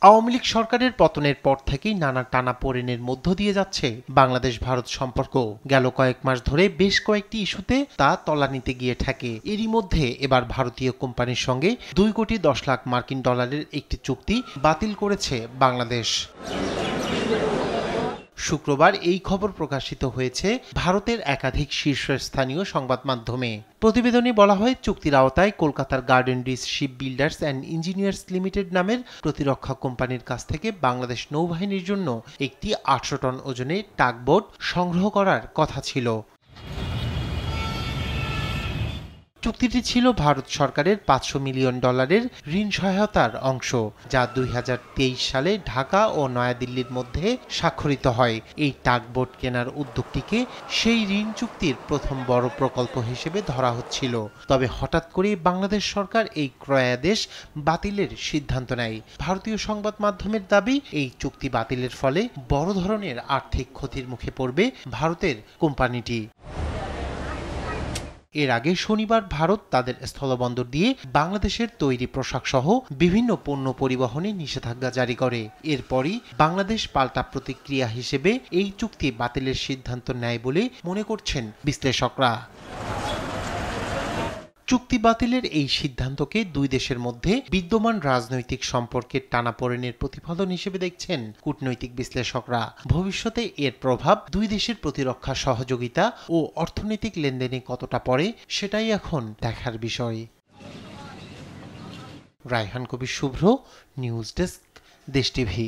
আওয়ামী লীগ সরকারের পতনের পর থেকেই নানা টানাপোড়েনের মধ্য দিয়ে যাচ্ছে বাংলাদেশ ভারত সম্পর্ক। গেল কয়েক মাস ধরে বেশ কয়েকটি ইস্যুতে তা তলানিতে গিয়ে ঠেকে। এরই মধ্যে এবার ভারতীয় কোম্পানির সঙ্গে 2,10,00,000 মার্কিন ডলারের একটি চুক্তি বাতিল করেছে বাংলাদেশ। শুক্রবার এই খবর প্রকাশিত হয়েছে ভারতের একাধিক শীর্ষস্থানীয় সংবাদ মাধ্যমে। প্রতিবেদনে বলা হয়, চুক্তির আওতায় কলকাতার Garden Reach Shipbuilders and Engineers Limited নামের প্রতিরক্ষা কোম্পানির কাছ থেকে বাংলাদেশ নৌবাহিনীর জন্য একটি 800 টন ওজনের টাগবোট সংগ্রহ করার কথা ছিল। চুক্তিটি ছিল ভারত সরকারের $500 মিলিয়ন ঋণ সহায়তার অংশ, যা 2023 সালে ঢাকা ও নয়াদিল্লির মধ্যে স্বাক্ষরিত হয়। এই টাগবোট কেনার উদ্যোগটিকে সেই ঋণ চুক্তির প্রথম বড় প্রকল্প হিসেবে ধরা হচ্ছিল। তবে হঠাৎ করে বাংলাদেশ সরকার এই ক্রয়াদেশ বাতিলের সিদ্ধান্ত নেয়। ভারতীয় সংবাদ মাধ্যমের দাবি, এই চুক্তি বাতিলের ফলে বড় ধরনের আর্থিক ক্ষতির মুখে পড়বে ভারতের কোম্পানিটি। এর আগে শনিবার ভারত তাদের স্থলবন্দর দিয়ে বাংলাদেশের তৈরি পোশাক সহ বিভিন্ন পণ্য পরিবহনে নিষেধাজ্ঞা জারি করে। এরপরই বাংলাদেশ পাল্টা প্রতিক্রিয়া হিসেবে এই চুক্তি বাতিলের সিদ্ধান্ত নেয় বলে মনে করছেন বিশ্লেষকরা। চুক্তি বাতিলের এই সিদ্ধান্তকে দুই দেশের মধ্যে বিদ্যমান রাজনৈতিক সম্পর্কের টানাপোড়েনের প্রতিফলন হিসেবে দেখছেন কূটনৈতিক বিশ্লেষকরা। ভবিষ্যতে এর প্রভাব দুই দেশের প্রতিরক্ষা সহযোগিতা ও অর্থনৈতিক লেনদেনে কতটা পড়ে, সেটাই এখন দেখার বিষয়। রায়হান কবির শুভ্র, নিউজ ডেস্ক, দেশ টিভি।